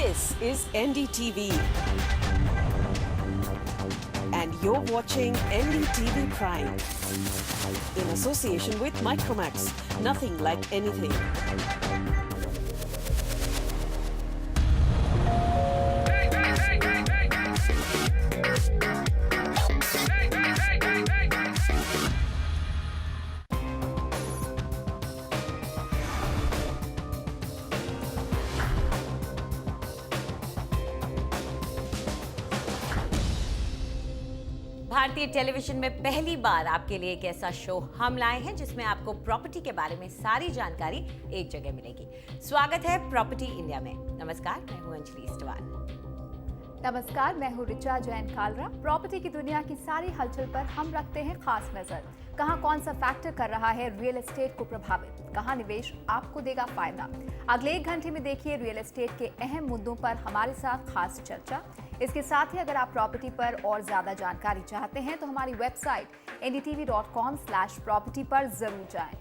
This is NDTV. And you're watching NDTV Prime. In association with Micromax. Nothing like anything. भारतीय television में पहली बार आपके लिए एक ऐसा शो हम लाए हैं जिसमें आपको प्रॉपर्टी के बारे में सारी जानकारी एक जगह मिलेगी। स्वागत है प्रॉपर्टी इंडिया में। नमस्कार, मैं हूं अंजलि इस्टवाल। नमस्कार, मैं हूं रिचा जैन कालरा। प्रॉपर्टी की दुनिया की सारी हलचल पर हम रखते हैं खास नजर। कहां कौन सा फैक्टर कर रहा है रियल एस्टेट को प्रभावित, कहां निवेश आपको देगा फायदा। अगले 1 घंटे में देखिए रियल एस्टेट के अहम मुद्दों पर हमारे साथ खास चर्चा। इसके साथ ही अगर आप प्रॉपर्टी पर और ज्यादा जानकारी चाहते हैं तो हमारी वेबसाइट ndtv.com/property पर जरूर जाएं।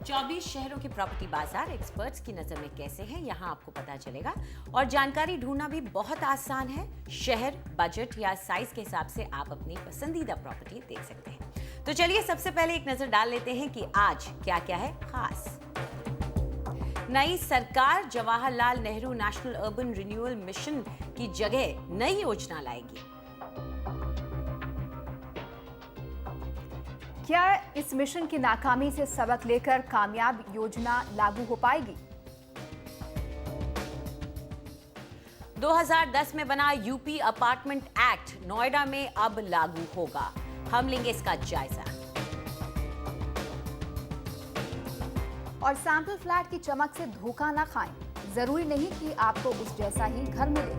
24 शहरों के प्रॉपर्टी बाजार एक्सपर्ट्स की नजर में कैसे हैं, यहाँ आपको पता चलेगा। और जानकारी ढूंढना भी बहुत आसान है। शहर, बजट या साइज के हिसाब से आप अपनी पसंदीदा प्रॉपर्टी देख सकते हैं। तो चलिए सबसे पहले एक नजर डाल लेते हैं कि आज क्या क्या है खास। नई सरकार Jawaharlal Nehru national urban renewal mission की जगह नई योजना लाएगी। क्या इस मिशन की नाकामी से सबक लेकर कामयाब योजना लागू हो पाएगी? 2010 में बना यूपी अपार्टमेंट एक्ट नोएडा में अब लागू होगा। हम लेंगे इसका जायजा। और सैंपल फ्लैट की चमक से धोखा ना खाएं। जरूरी नहीं कि आपको उस जैसा ही घर मिले।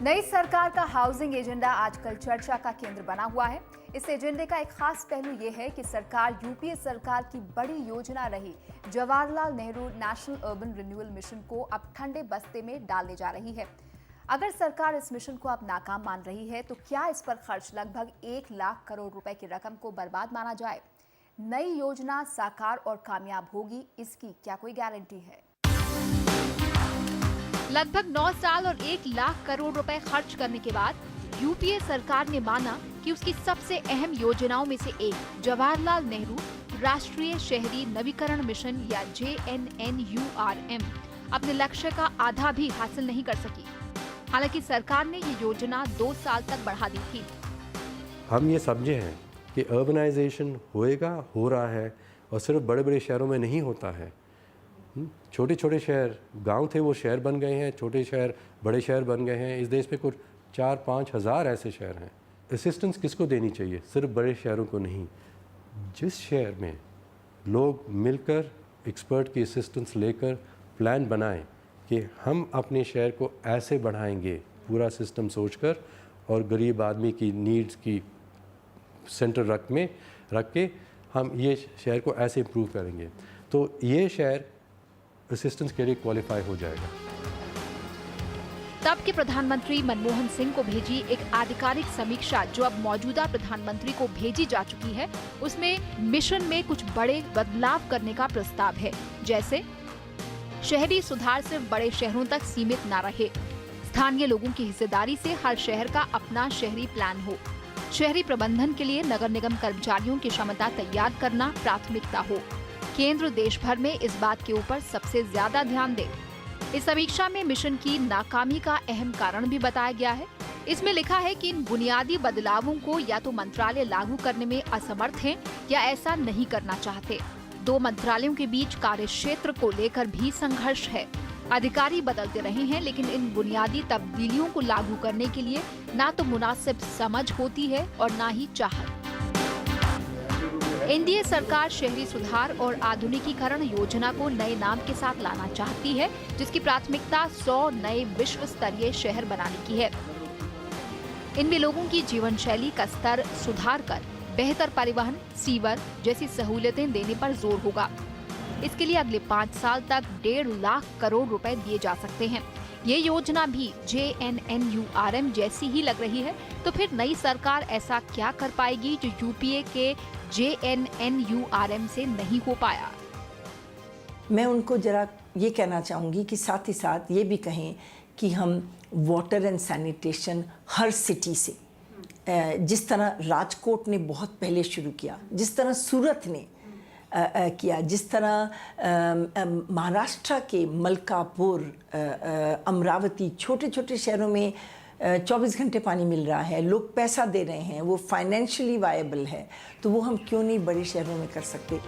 नई सरकार का हाउसिंग एजेंडा आजकल चर्चा का केंद्र बना हुआ है। इस एजेंडे का एक खास पहलू यह है कि सरकार यूपीए सरकार की बड़ी योजना रही Jawaharlal Nehru national urban renewal mission को अब ठंडे बस्ते में डालने जा रही है। अगर सरकार इस मिशन को अब नाकाम मान रही है तो क्या इस पर खर्च लगभग 1 लाख करोड़ रुपए की रकम को बर्बाद माना जाए? नई योजना साकार और कामयाब होगी, इसकी क्या कोई गारंटी है? लगभग 9 साल और 1 लाख करोड़ रुपए खर्च करने के बाद यूपीए सरकार ने माना कि उसकी सबसे अहम योजनाओं में से एक जवाहरलाल नेहरू राष्ट्रीय शहरी नवीकरण मिशन या JNNURM अपने लक्ष्य का आधा भी हासिल नहीं कर सकी। हालांकि सरकार ने ये योजना 2 साल तक बढ़ा दी थी। हम ये समझे हैं कि अर्बनाइजेशन होएगा, हो रहा है, और सिर्फ बड़े बड़े शहरों में नहीं होता है। छोटे छोटे शहर, गांव थे वो शहर बन गए हैं, छोटे शहर बड़े शहर बन गए हैं। इस देश में कुछ 4-5 हज़ार ऐसे शहर हैं। असिस्टेंस किसको देनी चाहिए? सिर्फ बड़े शहरों को नहीं। जिस शहर में लोग मिलकर एक्सपर्ट की असिस्टेंस लेकर प्लान बनाएं कि हम अपने शहर को ऐसे बढ़ाएंगे, पूरा सिस्टम सोचकर और गरीब आदमी की नीड्स की सेंटर रख के हम ये शहर को ऐसे इम्प्रूव करेंगे, तो ये शहर असिस्टेंस के लिए क्वालिफाई हो जाएगा। तब के प्रधानमंत्री मनमोहन सिंह को भेजी एक आधिकारिक समीक्षा जो अब मौजूदा प्रधानमंत्री को भेजी जा चुकी है, उसमें मिशन में कुछ बड़े बदलाव करने का प्रस्ताव है। जैसे शहरी सुधार सिर्फ बड़े शहरों तक सीमित न रहे, स्थानीय लोगों की हिस्सेदारी से हर शहर का अपना शहरी प्लान हो, शहरी प्रबंधन के लिए नगर निगम कर्मचारियों की क्षमता तैयार करना प्राथमिकता हो, केंद्र देश भर में इस बात के ऊपर सबसे ज्यादा ध्यान दे। इस समीक्षा में मिशन की नाकामी का अहम कारण भी बताया गया है। इसमें लिखा है कि इन बुनियादी बदलावों को या तो मंत्रालय लागू करने में असमर्थ हैं या ऐसा नहीं करना चाहते। 2 मंत्रालयों के बीच कार्य क्षेत्र को लेकर भी संघर्ष है। अधिकारी बदलते रहे हैं, लेकिन इन बुनियादी तब्दीलियों को लागू करने के लिए ना तो मुनासिब समझ होती है और ना ही चाहत। एनडीए सरकार शहरी सुधार और आधुनिकीकरण योजना को नए नाम के साथ लाना चाहती है, जिसकी प्राथमिकता 100 नए विश्व स्तरीय शहर बनाने की है। इनमें लोगों की जीवन शैली का स्तर सुधार कर बेहतर परिवहन, सीवर जैसी सहूलियतें देने पर जोर होगा। इसके लिए अगले 5 साल तक 1.5 लाख करोड़ रुपए दिए जा सकते हैं। ये योजना भी JNNURM जैसी ही लग रही है, तो फिर नई सरकार ऐसा क्या कर पाएगी जो यूपीए के JNNURM से नहीं हो पाया? मैं उनको जरा ये कहना चाहूँगी कि साथ ही साथ ये भी कहें कि हम water and sanitation her city से, जिस तरह राजकोट ने बहुत पहले शुरू किया, जिस तरह सूरत ने किया, जिस तरह महाराष्ट्र के मलकापुर, अमरावती, छोटे छोटे शहरों में 24 घंटे पानी मिल रहा है, लोग पैसा दे रहे हैं, वो फाइनेंशियली वायबल है, तो वो हम क्यों नहीं बड़े शहरों में कर सकते?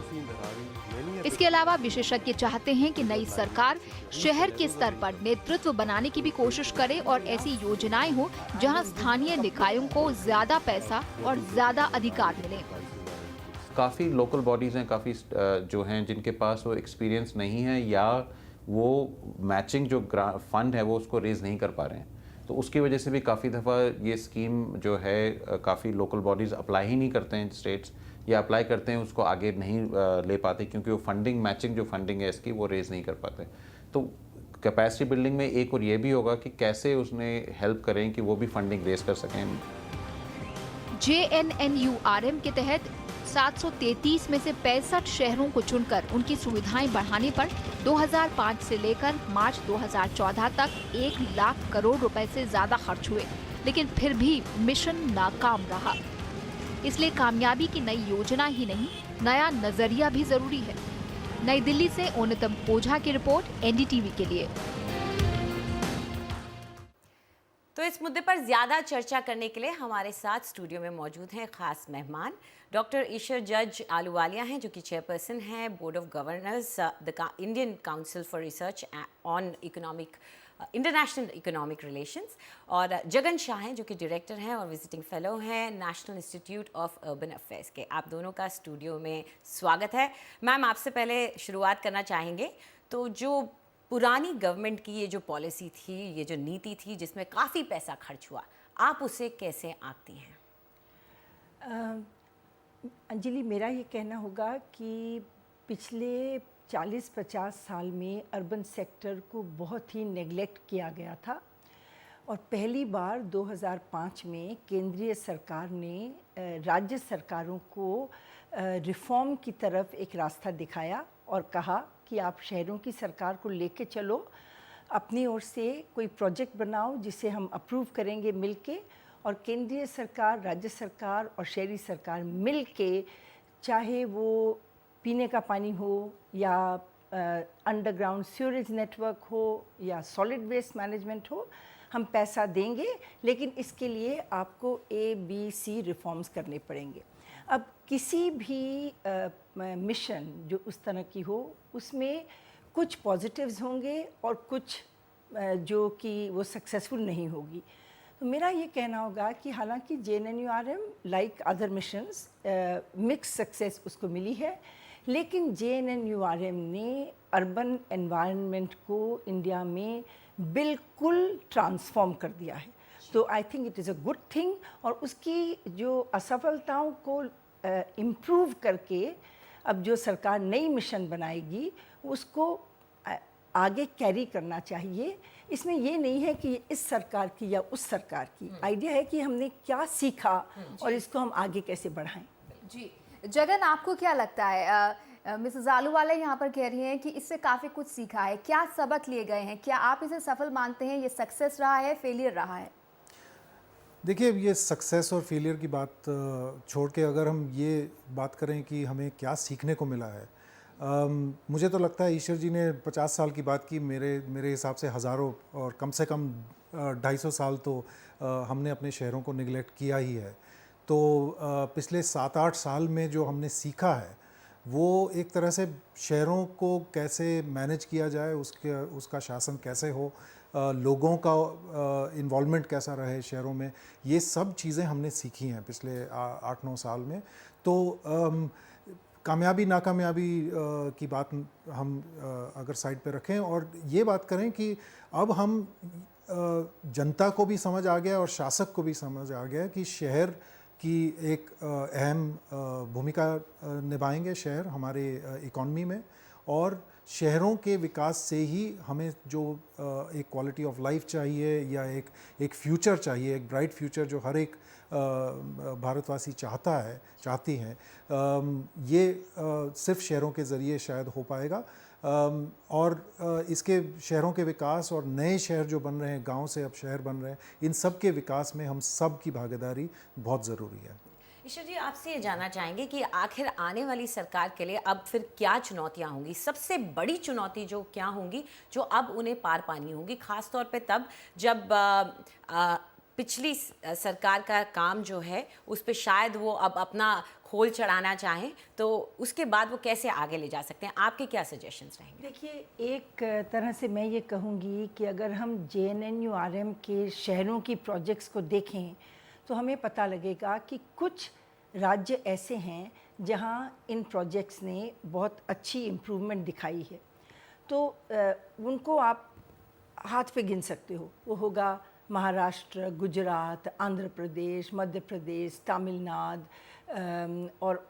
इसके अलावा विशेषज्ञ चाहते हैं कि नई सरकार शहर के स्तर पर नेतृत्व बनाने की भी कोशिश करे और ऐसी योजनाएं हो जहां स्थानीय निकायों को ज्यादा पैसा और ज्यादा अधिकार मिले। काफ़ी लोकल बॉडीज़ हैं, काफ़ी जो हैं जिनके पास वो एक्सपीरियंस नहीं है या वो मैचिंग जो फंड है वो उसको रेज़ नहीं कर पा रहे हैं, तो उसकी वजह से भी काफ़ी दफ़ा ये स्कीम जो है काफ़ी लोकल बॉडीज़ अप्लाई ही नहीं करते हैं, स्टेट्स या अप्लाई करते हैं उसको आगे नहीं ले पाते क्योंकि वो फंडिंग मैचिंग जो फंडिंग है इसकी वो रेज़ नहीं कर पाते। तो कैपेसिटी बिल्डिंग में एक और ये भी होगा कि कैसे उसने हेल्प करें कि वो भी फंडिंग रेज़ कर सकें। JNNURM के तहत 733 में से 65 शहरों को चुनकर उनकी सुविधाएं बढ़ाने पर 2005 से लेकर मार्च 2014 तक 1 लाख करोड़ रुपए से ज्यादा खर्च हुए, लेकिन फिर भी मिशन नाकाम रहा। इसलिए कामयाबी की नई योजना ही नहीं, नया नजरिया भी जरूरी है। नई दिल्ली से ओनितम ओझा की रिपोर्ट, NDTV के लिए। तो इस मुद्दे पर ज्यादा चर्चा करने के लिए हमारे साथ स्टूडियो में मौजूद हैं खास मेहमान। डॉक्टर ईशर जज आलूवालिया हैं जो कि चेयरपर्सन हैं board of governors the Indian council for research on economic international economic relations, और जगन शाह हैं जो कि डायरेक्टर हैं और विजिटिंग फेलो हैं national institute of urban affairs के। आप दोनों का स्टूडियो में स्वागत है। मैम, आपसे पहले शुरुआत करना चाहेंगे, तो जो पुरानी गवर्नमेंट की ये जो पॉलिसी थी, ये जो नीति थी जिसमें काफ़ी पैसा खर्च हुआ, आप उसे कैसे आंकती हैं? अंजलि, मेरा ये कहना होगा कि पिछले 40-50 साल में अर्बन सेक्टर को बहुत ही नेग्लेक्ट किया गया था और पहली बार 2005 में केंद्रीय सरकार ने राज्य सरकारों को रिफॉर्म की तरफ एक रास्ता दिखाया और कहा कि आप शहरों की सरकार को लेके चलो, अपनी ओर से कोई प्रोजेक्ट बनाओ जिसे हम अप्रूव करेंगे मिलके, और केंद्रीय सरकार, राज्य सरकार और शहरी सरकार मिलके, चाहे वो पीने का पानी हो या अंडरग्राउंड सीवरेज नेटवर्क हो या सॉलिड वेस्ट मैनेजमेंट हो, हम पैसा देंगे, लेकिन इसके लिए आपको ABC रिफॉर्म्स करने पड़ेंगे। अब किसी भी मिशन जो उस तरह की हो, उसमें कुछ पॉजिटिव्स होंगे और कुछ जो कि वो सक्सेसफुल नहीं होगी। तो मेरा ये कहना होगा कि हालांकि JNNURM like other missions mix success उसको मिली है, लेकिन JNNURM ने अर्बन एनवायरनमेंट को इंडिया में बिल्कुल ट्रांसफॉर्म कर दिया है। तो I think it is a good thing, और उसकी जो असफलताओं को इम्प्रूव करके अब जो सरकार नई मिशन बनाएगी उसको आगे कैरी करना चाहिए। इसमें ये नहीं है कि इस सरकार की या उस सरकार की, आइडिया है कि हमने क्या सीखा और इसको हम आगे कैसे बढ़ाएं। जी जगन, आपको क्या लगता है? मिसेस आलूवालिया यहाँ पर कह रही हैं कि इससे काफ़ी कुछ सीखा है, क्या सबक लिए गए हैं? क्या आप इसे सफल मानते हैं? ये सक्सेस रहा है, फेलियर रहा है? देखिए, ये सक्सेस और फेलियर की बात छोड़ के अगर हम ये बात करें कि हमें क्या सीखने को मिला है, मुझे तो लगता है ईश्वर जी ने 50 साल की बात की, मेरे हिसाब से हज़ारों और कम से कम 250 साल तो हमने अपने शहरों को निगलेक्ट किया ही है। तो पिछले 7-8 साल में जो हमने सीखा है वो एक तरह से शहरों को कैसे मैनेज किया जाए, उसका शासन कैसे हो, लोगों का इन्वॉल्वमेंट कैसा रहे शहरों में, ये सब चीज़ें हमने सीखी हैं पिछले 8-9 साल में। तो कामयाबी नाकामयाबी की बात हम अगर साइड पे रखें और ये बात करें कि अब हम जनता को भी समझ आ गया और शासक को भी समझ आ गया कि शहर की एक अहम भूमिका निभाएंगे शहर हमारे इकॉनमी में, और शहरों के विकास से ही हमें जो एक क्वालिटी ऑफ लाइफ चाहिए या एक फ्यूचर चाहिए, एक ब्राइट फ्यूचर जो हर एक भारतवासी चाहती हैं, ये सिर्फ शहरों के ज़रिए शायद हो पाएगा। और इसके शहरों के विकास और नए शहर जो बन रहे हैं, गांव से अब शहर बन रहे हैं, इन सब के विकास में हम सब की भागीदारी बहुत ज़रूरी है। ईश्वर जी, आपसे ये जानना चाहेंगे कि आखिर आने वाली सरकार के लिए अब फिर क्या चुनौतियां होंगी, सबसे बड़ी चुनौती जो क्या होंगी जो अब उन्हें पार पानी होगी, खास तौर पे तब जब पिछली सरकार का काम जो है उस पे शायद वो अब अपना खोल चढ़ाना चाहें, तो उसके बाद वो कैसे आगे ले जा सकते हैं? आपके क्या सजेशंस रहेंगे? देखिए, एक तरह से मैं ये कहूँगी कि अगर हम JNNURM के शहरों की प्रोजेक्ट्स को देखें तो हमें पता लगेगा कि कुछ राज्य ऐसे हैं जहाँ इन प्रोजेक्ट्स ने बहुत अच्छी इम्प्रूवमेंट दिखाई है। तो उनको आप हाथ पे गिन सकते हो। वो होगा महाराष्ट्र, गुजरात, आंध्र प्रदेश, मध्य प्रदेश, तमिलनाडु और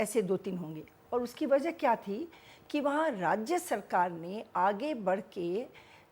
ऐसे 2-3 होंगे। और उसकी वजह क्या थी कि वहाँ राज्य सरकार ने आगे बढ़ के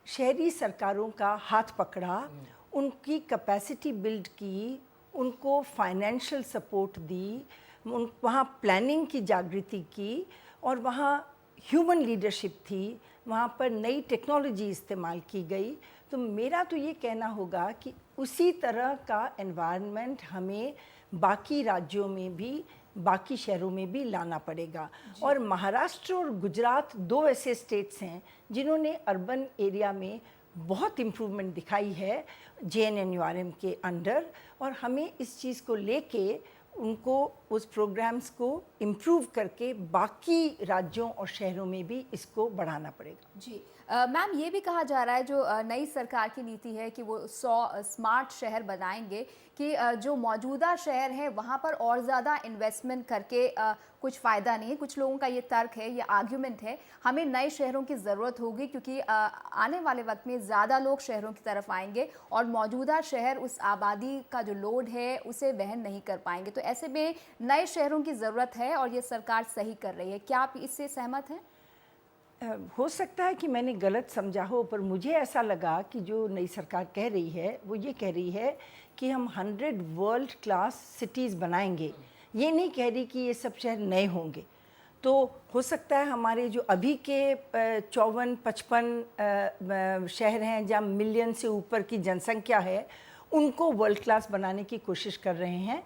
शहरी सरकारों का हाथ पकड़ा, उनकी कैपेसिटी बिल्ड की, उनको फाइनेंशियल सपोर्ट दी, वहाँ प्लानिंग की जागृति की और वहाँ ह्यूमन लीडरशिप थी, वहाँ पर नई टेक्नोलॉजी इस्तेमाल की गई। तो मेरा तो ये कहना होगा कि उसी तरह का एनवायरनमेंट हमें बाकी राज्यों में भी, बाकी शहरों में भी लाना पड़ेगा। और महाराष्ट्र और गुजरात 2 ऐसे स्टेट्स हैं जिन्होंने अर्बन एरिया में बहुत इम्प्रूवमेंट दिखाई है JNNURM के अंडर, और हमें इस चीज़ को लेके उनको उस प्रोग्राम्स को इम्प्रूव करके बाकी राज्यों और शहरों में भी इसको बढ़ाना पड़ेगा। जी मैम, ये भी कहा जा रहा है जो नई सरकार की नीति है कि वो 100 स्मार्ट शहर बनाएंगे, कि जो मौजूदा शहर है वहाँ पर और ज़्यादा इन्वेस्टमेंट करके कुछ फ़ायदा नहीं है। कुछ लोगों का ये तर्क है, ये आर्ग्यूमेंट है, हमें नए शहरों की ज़रूरत होगी क्योंकि आने वाले वक्त में ज़्यादा लोग शहरों की तरफ आएंगे और मौजूदा शहर उस आबादी का जो लोड है उसे वहन नहीं कर पाएंगे। तो ऐसे में नए शहरों की ज़रूरत है और ये सरकार सही कर रही है। क्या आप इससे सहमत हैं? हो सकता है कि मैंने गलत समझा हो, पर मुझे ऐसा लगा कि जो नई सरकार कह रही है वो ये कह रही है कि हम 100 वर्ल्ड क्लास सिटीज़ बनाएंगे। ये नहीं कह रही कि ये सब शहर नए होंगे। तो हो सकता है हमारे जो अभी के 54-55 शहर हैं जहाँ मिलियन से ऊपर की जनसंख्या है, उनको वर्ल्ड क्लास बनाने की कोशिश कर रहे हैं,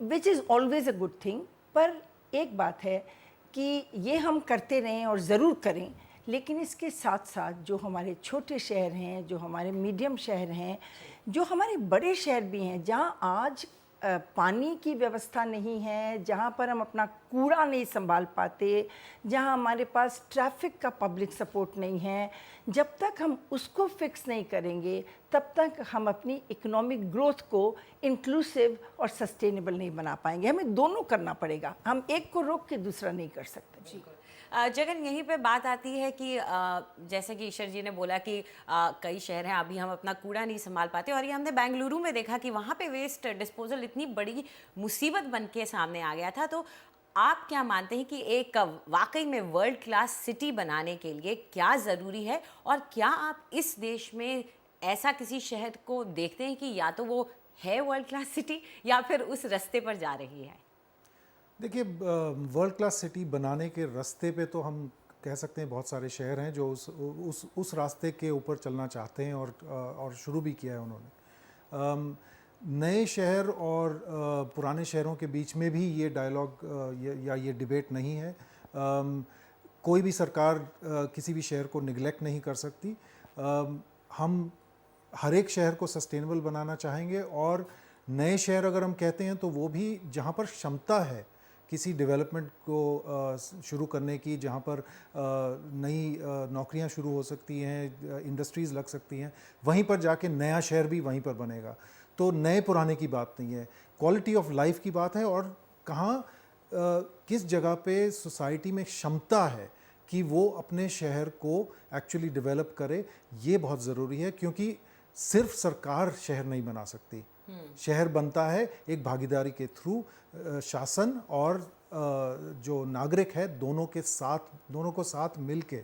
which is always a good thing. पर एक बात है कि ये हम करते रहें और ज़रूर करें, लेकिन इसके साथ साथ जो हमारे छोटे शहर हैं, जो हमारे मीडियम शहर हैं, जो हमारे बड़े शहर भी हैं जहाँ आज पानी की व्यवस्था नहीं है, जहाँ पर हम अपना कूड़ा नहीं संभाल पाते, जहाँ हमारे पास ट्रैफिक का पब्लिक सपोर्ट नहीं है, जब तक हम उसको फिक्स नहीं करेंगे तब तक हम अपनी इकोनॉमिक ग्रोथ को इंक्लूसिव और सस्टेनेबल नहीं बना पाएंगे। हमें दोनों करना पड़ेगा, हम एक को रोक के दूसरा नहीं कर सकते। जी जगन, यहीं पे बात आती है कि जैसे कि ईश्वर जी ने बोला कि कई शहर हैं अभी हम अपना कूड़ा नहीं संभाल पाते, और ये हमने बेंगलुरु में देखा कि वहाँ पे वेस्ट डिस्पोजल इतनी बड़ी मुसीबत बन के सामने आ गया था। तो आप क्या मानते हैं कि एक वाकई में वर्ल्ड क्लास सिटी बनाने के लिए क्या ज़रूरी है, और क्या आप इस देश में ऐसा किसी शहर को देखते हैं कि या तो वो है वर्ल्ड क्लास सिटी या फिर उस रास्ते पर जा रही है? देखिए, वर्ल्ड क्लास सिटी बनाने के रास्ते पे तो हम कह सकते हैं बहुत सारे शहर हैं जो उस रास्ते के ऊपर चलना चाहते हैं और शुरू भी किया है उन्होंने। नए शहर और पुराने शहरों के बीच में भी ये डायलॉग या ये डिबेट नहीं है। कोई भी सरकार किसी भी शहर को निगलेक्ट नहीं कर सकती। हम हर एक शहर को सस्टेनेबल बनाना चाहेंगे, और नए शहर अगर हम कहते हैं तो वो भी जहाँ पर क्षमता है किसी डेवलपमेंट को शुरू करने की, जहाँ पर नई नौकरियाँ शुरू हो सकती हैं, इंडस्ट्रीज़ लग सकती हैं, वहीं पर जाके नया शहर भी वहीं पर बनेगा। तो नए पुराने की बात नहीं है, क्वालिटी ऑफ लाइफ की बात है, और कहाँ किस जगह पे सोसाइटी में क्षमता है कि वो अपने शहर को एक्चुअली डेवलप करे, ये बहुत ज़रूरी है। क्योंकि सिर्फ सरकार शहर नहीं बना सकती, शहर बनता है एक भागीदारी के थ्रू, शासन और जो नागरिक है दोनों को साथ मिल के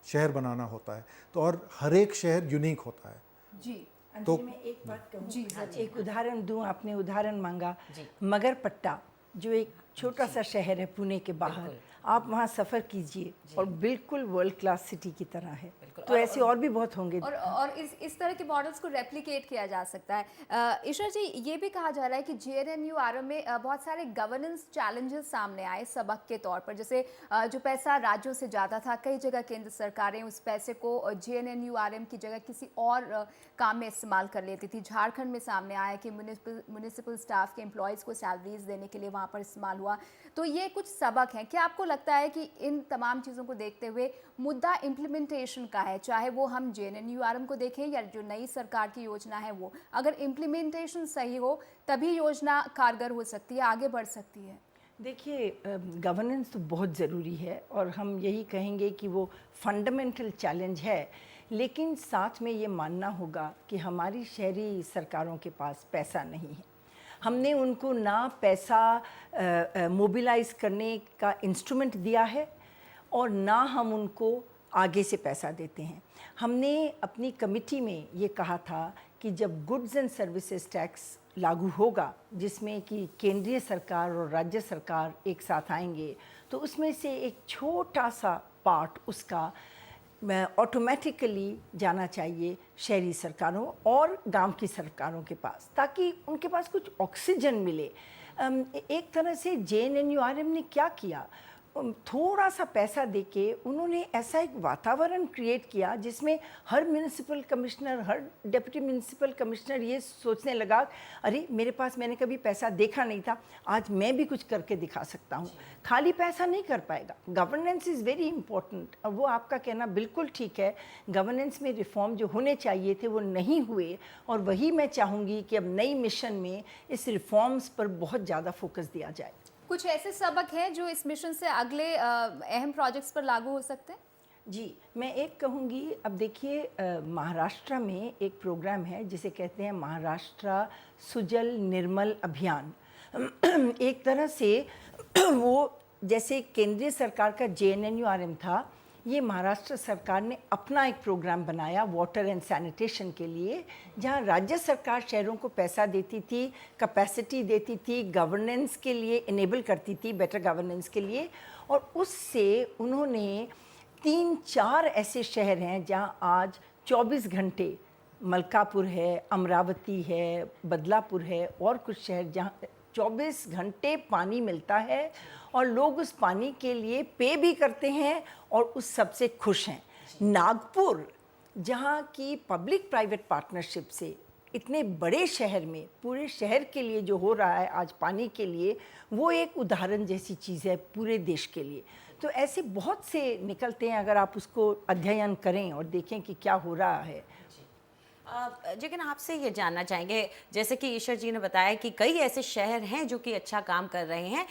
शहर बनाना होता है। तो और हर एक शहर यूनिक होता है। जी तो तो मैं एक बात कहूँ, एक उदाहरण दूँ, आपने उदाहरण मांगा, मगरपट्टा जो एक छोटा सा शहर है पुणे के बाहर, आप वहाँ सफ़र कीजिए और बिल्कुल वर्ल्ड क्लास सिटी की तरह है। तो ऐसे और भी बहुत होंगे। और इस तरह के मॉडल्स को रेप्लिकेट किया जा सकता है। ईश्वर जी, ये भी कहा जा रहा है कि JNNU में बहुत सारे गवर्नेंस चैलेंजेस सामने आए सबक के तौर पर। जैसे जो पैसा राज्यों से जाता था, कई जगह केंद्र सरकारें उस पैसे को JNNU की जगह किसी और काम में इस्तेमाल कर लेती थी। झारखंड में सामने आया कि म्यूनिसिपल स्टाफ के एम्प्लॉयज़ को सैलरीज देने के लिए वहाँ पर इस्तेमाल हुआ। तो ये कुछ सबक हैं। क्या आपको लगता है कि इन तमाम चीज़ों को देखते हुए मुद्दा इम्प्लीमेंटेशन का है, चाहे वो हम JNNU को देखें या जो नई सरकार की योजना है वो, अगर इम्प्लीमेंटेशन सही हो तभी योजना कारगर हो सकती है, आगे बढ़ सकती है? देखिए, गवर्नेंस तो बहुत ज़रूरी है और हम यही कहेंगे कि वो फंडामेंटल चैलेंज है, लेकिन साथ में ये मानना होगा कि हमारी शहरी सरकारों के पास पैसा नहीं है। हमने उनको ना पैसा मोबिलाइज़ करने का इंस्ट्रूमेंट दिया है और ना हम उनको आगे से पैसा देते हैं। हमने अपनी कमिटी में ये कहा था कि जब गुड्स एंड सर्विसेज टैक्स लागू होगा, जिसमें कि केंद्रीय सरकार और राज्य सरकार एक साथ आएंगे, तो उसमें से एक छोटा सा पार्ट उसका ऑटोमेटिकली जाना चाहिए शहरी सरकारों और गांव की सरकारों के पास, ताकि उनके पास कुछ ऑक्सीजन मिले। एक तरह से JNNU ने क्या किया, थोड़ा सा पैसा देके उन्होंने ऐसा एक वातावरण क्रिएट किया जिसमें हर म्यूनिसिपल कमिश्नर, हर डिप्टी म्यूनिसिपल कमिश्नर ये सोचने लगा, अरे मेरे पास मैंने कभी पैसा देखा नहीं था, आज मैं भी कुछ करके दिखा सकता हूँ। खाली पैसा नहीं कर पाएगा, गवर्नेंस इज़ वेरी इंपॉर्टेंट। और वो आपका कहना बिल्कुल ठीक है, गवर्नेंस में रिफॉर्म जो होने चाहिए थे वो नहीं हुए, और वही मैं चाहूँगी कि अब नई मिशन में इस रिफॉर्म्स पर बहुत ज़्यादा फोकस दिया जाए। कुछ ऐसे सबक हैं जो इस मिशन से अगले अहम प्रोजेक्ट्स पर लागू हो सकते हैं? जी, मैं एक कहूँगी, अब देखिए महाराष्ट्र में एक प्रोग्राम है जिसे कहते हैं महाराष्ट्र सुजल निर्मल अभियान। एक तरह से वो जैसे केंद्रीय सरकार का JNNU था, ये महाराष्ट्र सरकार ने अपना एक प्रोग्राम बनाया वाटर एंड सैनिटेशन के लिए, जहाँ राज्य सरकार शहरों को पैसा देती थी, कैपेसिटी देती थी, गवर्नेंस के लिए इनेबल करती थी, बेटर गवर्नेंस के लिए। और उससे उन्होंने 3-4 ऐसे शहर हैं जहाँ आज 24 घंटे, मलकापुर है, अमरावती है, बदलापुर है और कुछ शहर जहाँ 24 घंटे पानी मिलता है और लोग उस पानी के लिए पे भी करते हैं और उस सब से खुश हैं। नागपुर, जहाँ की पब्लिक प्राइवेट पार्टनरशिप से इतने बड़े शहर में पूरे शहर के लिए जो हो रहा है आज पानी के लिए, वो एक उदाहरण जैसी चीज़ है पूरे देश के लिए। तो ऐसे बहुत से निकलते हैं, अगर आप उसको अध्ययन करें और देखें कि क्या हो रहा है। लेकिन आपसे ये जानना चाहेंगे, जैसे कि ईश्वर जी ने बताया कि कई ऐसे शहर हैं जो कि अच्छा काम कर रहे हैं,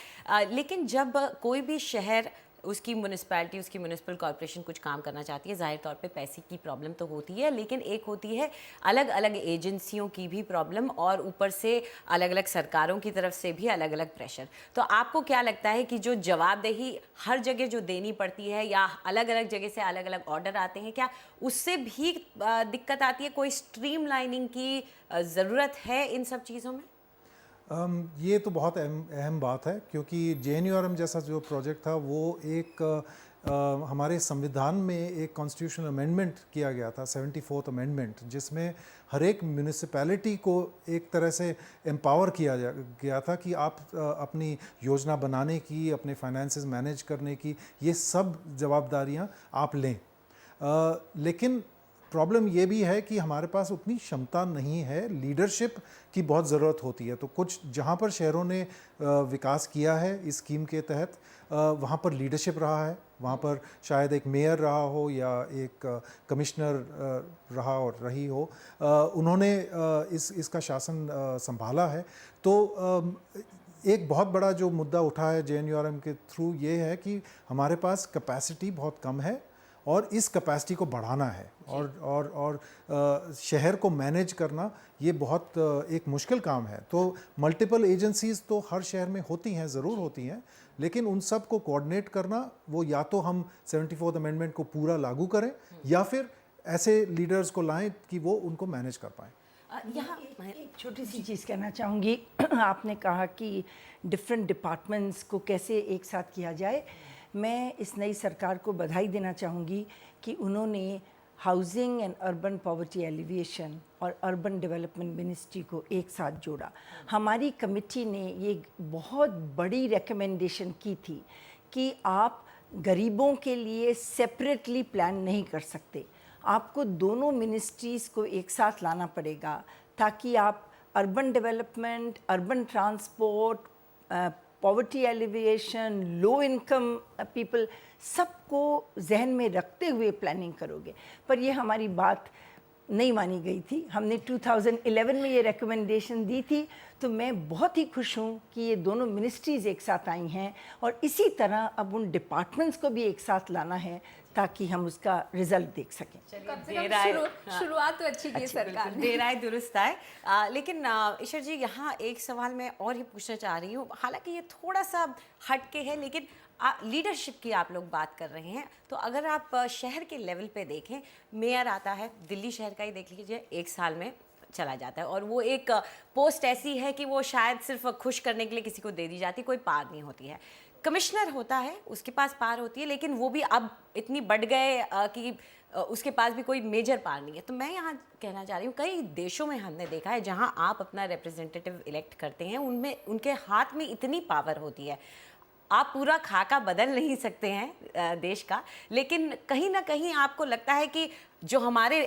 लेकिन जब कोई भी शहर, उसकी म्यूनिसिपैलिटी, उसकी म्यूनिसिपल कॉर्पोरेशन कुछ काम करना चाहती है, जाहिर तौर पे पैसे की प्रॉब्लम तो होती है, लेकिन एक होती है अलग अलग एजेंसियों की भी प्रॉब्लम और ऊपर से अलग अलग सरकारों की तरफ से भी अलग अलग प्रेशर। तो आपको क्या लगता है कि जो जवाबदेही हर जगह जो देनी पड़ती है या अलग अलग जगह से अलग अलग ऑर्डर आते हैं, क्या उससे भी दिक्कत आती है? कोई स्ट्रीमलाइनिंग की ज़रूरत है इन सब चीज़ों में? ये तो बहुत अहम बात है, क्योंकि JNNU जैसा जो प्रोजेक्ट था वो एक हमारे संविधान में एक कॉन्स्टिट्यूशनल अमेंडमेंट किया गया था, 74th अमेंडमेंट, जिसमें हर एक म्यूनिसिपैलिटी को एक तरह से एम्पावर किया गया था कि आप अपनी योजना बनाने की, अपने फाइनेंसेस मैनेज करने की, ये सब जवाबदारियां आप लें। लेकिन प्रॉब्लम ये भी है कि हमारे पास उतनी क्षमता नहीं है, लीडरशिप की बहुत ज़रूरत होती है। तो कुछ जहाँ पर शहरों ने विकास किया है इस स्कीम के तहत, वहाँ पर लीडरशिप रहा है, वहाँ पर शायद एक मेयर रहा हो या एक कमिश्नर रहा और रही हो, उन्होंने इसका शासन संभाला है। तो एक बहुत बड़ा जो मुद्दा उठा है JNNU के थ्रू ये है कि हमारे पास कैपेसिटी बहुत कम है और इस कैपेसिटी को बढ़ाना है और शहर को मैनेज करना ये बहुत एक मुश्किल काम है। तो मल्टीपल एजेंसीज तो हर शहर में होती हैं, ज़रूर होती हैं, लेकिन उन सब को कोऑर्डिनेट करना, वो या तो हम 74th अमेंडमेंट को पूरा लागू करें या फिर ऐसे लीडर्स को लाएं कि वो उनको मैनेज कर पाएँ। यहाँ एक छोटी सी चीज़ कहना चाहूँगी। आपने कहा कि डिफरेंट डिपार्टमेंट्स को कैसे एक साथ किया जाए। मैं इस नई सरकार को बधाई देना चाहूँगी कि उन्होंने housing and urban poverty alleviation और अर्बन डेवलपमेंट मिनिस्ट्री को एक साथ जोड़ा। हमारी कमेटी ने ये बहुत बड़ी रिकमेंडेशन की थी कि आप गरीबों के लिए सेपरेटली प्लान नहीं कर सकते, आपको दोनों मिनिस्ट्रीज़ को एक साथ लाना पड़ेगा ताकि आप urban development, urban transport, poverty alleviation, low income people, सबको जहन में रखते हुए प्लानिंग करोगे। पर ये हमारी बात नहीं मानी गई थी। हमने 2011 में ये रिकमेंडेशन दी थी, तो मैं बहुत ही खुश हूँ कि ये दोनों मिनिस्ट्रीज़ एक साथ आई हैं और इसी तरह अब उन डिपार्टमेंट्स को भी एक साथ लाना है ताकि हम उसका रिजल्ट देख सकें। कम से कम शुरुआत तो अच्छी की सरकार ने। देर आए दुरुस्त आए। लेकिन ईश्वर जी, यहाँ एक सवाल मैं और ही पूछना चाह रही हूँ, हालांकि ये थोड़ा सा हटके है, लेकिन लीडरशिप की आप लोग बात कर रहे हैं, तो अगर आप शहर के लेवल पे देखें, मेयर आता है, दिल्ली शहर का ही देख लीजिए, 1 साल में चला जाता है और वो एक पोस्ट ऐसी है कि वो शायद सिर्फ खुश करने के लिए किसी को दे दी जाती, कोई पार नहीं होती है। कमिश्नर होता है, उसके पास पार होती है, लेकिन वो भी अब इतनी बढ़ गए कि उसके पास भी कोई मेजर पार नहीं है। तो मैं यहाँ कहना चाह रही हूँ, कई देशों में हमने देखा है जहाँ आप अपना रिप्रेजेंटेटिव इलेक्ट करते हैं, उनमें उनके हाथ में इतनी पावर होती है, आप पूरा खाका बदल नहीं सकते हैं देश का, लेकिन कहीं ना कहीं आपको लगता है कि जो हमारे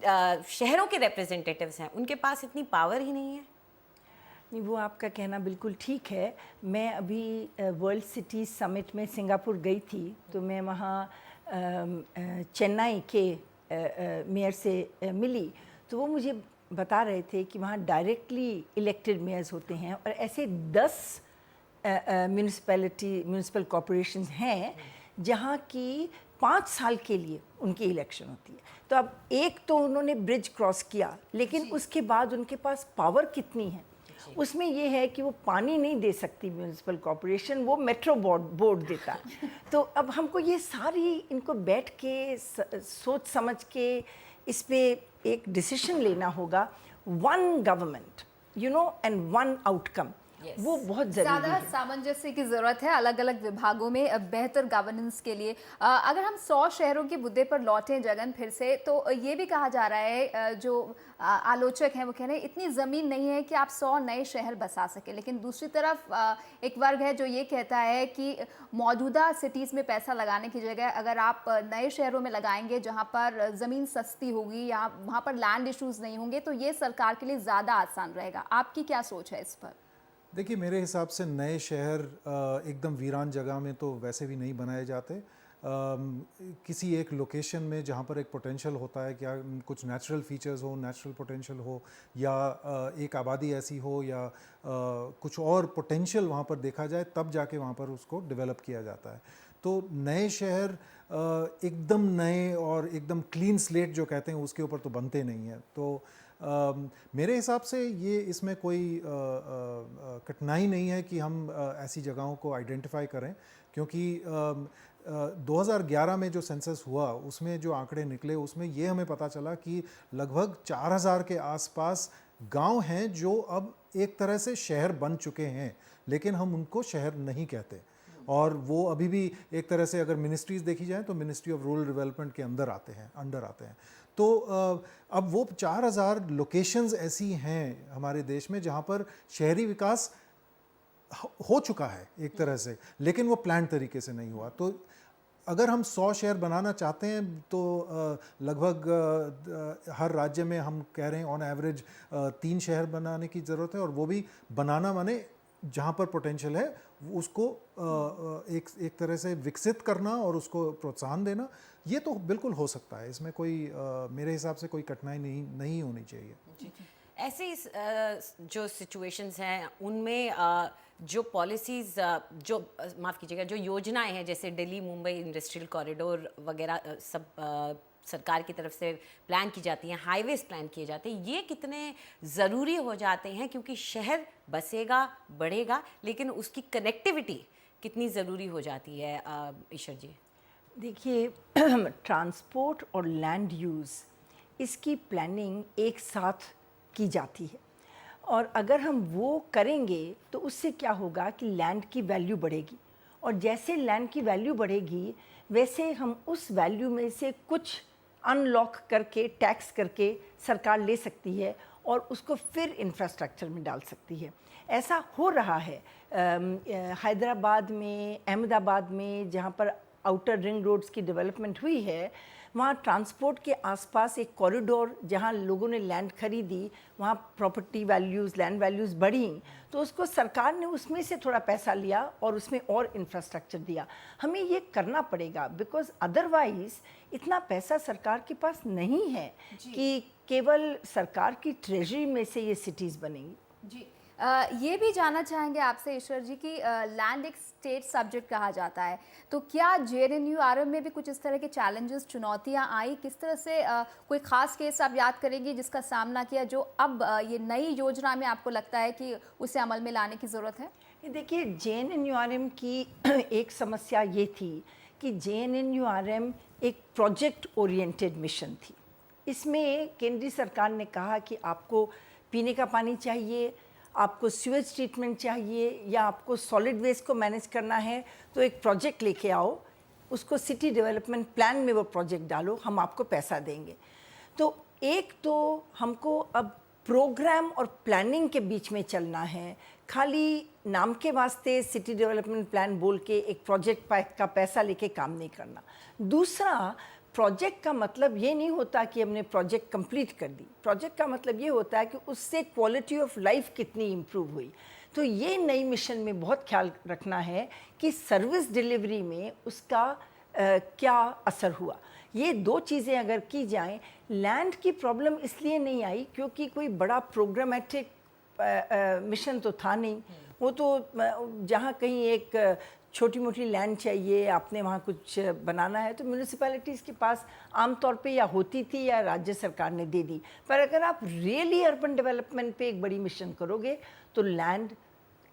शहरों के रिप्रेजेंटेटिव्स हैं उनके पास इतनी पावर ही नहीं है। नहीं, वो आपका कहना बिल्कुल ठीक है। मैं अभी वर्ल्ड सिटी समिट में सिंगापुर गई थी, तो मैं वहाँ चेन्नई के मेयर से मिली, तो वो मुझे बता रहे थे कि वहाँ डायरेक्टली इलेक्टेड मेयर्स होते हैं और ऐसे 10 म्यूनिसिपल कॉरपोरेशंस हैं जहाँ की 5 साल के लिए उनकी इलेक्शन होती है। तो अब एक तो उन्होंने ब्रिज क्रॉस किया, लेकिन उसके बाद उनके पास पावर कितनी है, उसमें ये है कि वो पानी नहीं दे सकती म्यूनिसिपल कॉरपोरेशन, वो मेट्रो बोर्ड देता है। तो अब हमको ये सारी इनको बैठ के सोच समझ के इस पे एक डिसीजन लेना होगा। One government and one outcome, वो बहुत ज़रूरी है। सामंजस्य की ज़रूरत है अलग अलग विभागों में बेहतर गवर्नेंस के लिए। अगर हम 100 शहरों के मुद्दे पर लौटें जगन फिर से, तो ये भी कहा जा रहा है, जो आलोचक हैं वो कह रहे हैं इतनी ज़मीन नहीं है कि आप 100 नए शहर बसा सके, लेकिन दूसरी तरफ एक वर्ग है जो ये कहता है कि मौजूदा सिटीज़ में पैसा लगाने की जगह अगर आप नए शहरों में लगाएंगे जहाँ पर ज़मीन सस्ती होगी या वहाँ पर लैंड इशूज़ नहीं होंगे, तो ये सरकार के लिए ज़्यादा आसान रहेगा। आपकी क्या सोच है इस पर? देखिए, मेरे हिसाब से नए शहर एकदम वीरान जगह में तो वैसे भी नहीं बनाए जाते। किसी एक लोकेशन में जहाँ पर एक पोटेंशियल होता है, क्या कुछ नेचुरल फीचर्स हो, नेचुरल पोटेंशियल हो, या एक आबादी ऐसी हो, या कुछ और पोटेंशियल वहाँ पर देखा जाए, तब जाके वहाँ पर उसको डेवलप किया जाता है। तो नए शहर एकदम नए और एकदम क्लीन स्लेट जो कहते हैं उसके ऊपर तो बनते नहीं हैं। तो मेरे हिसाब से ये इसमें कोई कठिनाई नहीं है कि हम ऐसी जगहों को आइडेंटिफाई करें, क्योंकि 2011 में जो सेंसस हुआ उसमें जो आंकड़े निकले उसमें ये हमें पता चला कि लगभग 4000 के आसपास गांव हैं जो अब एक तरह से शहर बन चुके हैं, लेकिन हम उनको शहर नहीं कहते, और वो अभी भी एक तरह से अगर मिनिस्ट्रीज़ देखी जाए तो मिनिस्ट्री ऑफ रूरल डेवलपमेंट के अंदर आते हैं। तो अब वो 4000 लोकेशंस ऐसी हैं हमारे देश में जहाँ पर शहरी विकास हो चुका है एक तरह से, लेकिन वो प्लान तरीके से नहीं हुआ। तो अगर हम 100 शहर बनाना चाहते हैं तो लगभग हर राज्य में हम कह रहे हैं ऑन एवरेज 3 शहर बनाने की ज़रूरत है, और वो भी बनाना माने जहाँ पर पोटेंशियल है उसको एक तरह से विकसित करना और उसको प्रोत्साहन देना, ये तो बिल्कुल हो सकता है। इसमें कोई मेरे हिसाब से कोई कठिनाई नहीं होनी चाहिए। ऐसे जो सिचुएशंस हैं उनमें जो पॉलिसीज़ जो माफ़ कीजिएगा जो योजनाएं हैं जैसे दिल्ली मुंबई इंडस्ट्रियल कॉरिडोर वगैरह सब सरकार की तरफ से प्लान की जाती हैं, हाईवेज प्लान किए जाते हैं, ये कितने ज़रूरी हो जाते हैं क्योंकि शहर बसेगा बढ़ेगा लेकिन उसकी कनेक्टिविटी कितनी ज़रूरी हो जाती है ईश्वर जी? देखिए ट्रांसपोर्ट और लैंड यूज़ इसकी प्लानिंग एक साथ की जाती है और अगर हम वो करेंगे तो उससे क्या होगा कि लैंड की वैल्यू बढ़ेगी और जैसे लैंड की वैल्यू बढ़ेगी वैसे हम उस वैल्यू में से कुछ अनलॉक करके टैक्स करके सरकार ले सकती है और उसको फिर इंफ्रास्ट्रक्चर में डाल सकती है। ऐसा हो रहा है हैदराबाद में, अहमदाबाद में, जहाँ पर आउटर रिंग रोड्स की डेवलपमेंट हुई है वहाँ ट्रांसपोर्ट के आसपास एक कॉरिडोर जहाँ लोगों ने लैंड खरीदी वहाँ प्रॉपर्टी वैल्यूज़ लैंड वैल्यूज़ बढ़ी तो उसको सरकार ने उसमें से थोड़ा पैसा लिया और उसमें और इंफ्रास्ट्रक्चर दिया। हमें ये करना पड़ेगा बिकॉज अदरवाइज़ इतना पैसा सरकार के पास नहीं है कि केवल सरकार की ट्रेजरी में से ये सिटीज़ बनेंगी। जी ये भी जानना चाहेंगे आपसे ईश्वर जी कि लैंड एक स्टेट सब्जेक्ट कहा जाता है, तो क्या JNNURM में भी कुछ इस तरह के चैलेंजेस चुनौतियां आई? किस तरह से कोई ख़ास केस आप याद करेंगे जिसका सामना किया जो अब ये नई योजना में आपको लगता है कि उसे अमल में लाने की ज़रूरत है? देखिए JNNURM की एक समस्या ये थी कि JNNURM एक प्रोजेक्ट ओरिएंटेड मिशन थी। इसमें केंद्रीय सरकार ने कहा कि आपको पीने का पानी चाहिए, आपको सीवेज ट्रीटमेंट चाहिए या आपको सॉलिड वेस्ट को मैनेज करना है तो एक प्रोजेक्ट लेके आओ, उसको सिटी डेवलपमेंट प्लान में वो प्रोजेक्ट डालो, हम आपको पैसा देंगे। तो एक तो हमको अब प्रोग्राम और प्लानिंग के बीच में चलना है, खाली नाम के वास्ते सिटी डेवलपमेंट प्लान बोल के एक प्रोजेक्ट का पैसा लेके काम नहीं करना। दूसरा, प्रोजेक्ट का मतलब ये नहीं होता कि हमने प्रोजेक्ट कंप्लीट कर दी। प्रोजेक्ट का मतलब ये होता है कि उससे क्वालिटी ऑफ लाइफ कितनी इम्प्रूव हुई। तो ये नई मिशन में बहुत ख्याल रखना है कि सर्विस डिलीवरी में उसका क्या असर हुआ। ये दो चीज़ें अगर की जाएं, लैंड की प्रॉब्लम इसलिए नहीं आई क्योंकि कोई बड़ा प्रोग्रामेटिक मिशन तो था नहीं। वो तो जहाँ कहीं एक छोटी मोटी लैंड चाहिए, आपने वहाँ कुछ बनाना है तो म्यूनिसिपैलिटीज़ के पास आमतौर पे या होती थी या राज्य सरकार ने दे दी। पर अगर आप रियली अर्बन डेवलपमेंट पे एक बड़ी मिशन करोगे तो लैंड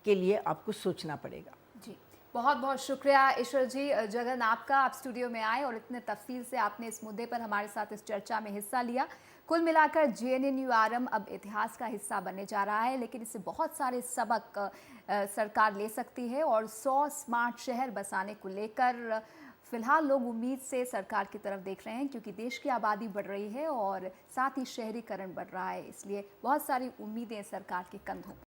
के लिए आपको सोचना पड़ेगा। जी बहुत बहुत शुक्रिया ईश्वर जी जगन आपका, आप स्टूडियो में आए और इतने तफसील से आपने इस मुद्दे पर हमारे साथ इस चर्चा में हिस्सा लिया। कुल मिलाकर JNNURM अब इतिहास का हिस्सा बनने जा रहा है, लेकिन इससे बहुत सारे सबक सरकार ले सकती है और 100 स्मार्ट शहर बसाने को लेकर फिलहाल लोग उम्मीद से सरकार की तरफ देख रहे हैं क्योंकि देश की आबादी बढ़ रही है और साथ ही शहरीकरण बढ़ रहा है, इसलिए बहुत सारी उम्मीदें सरकार के कंधों पर।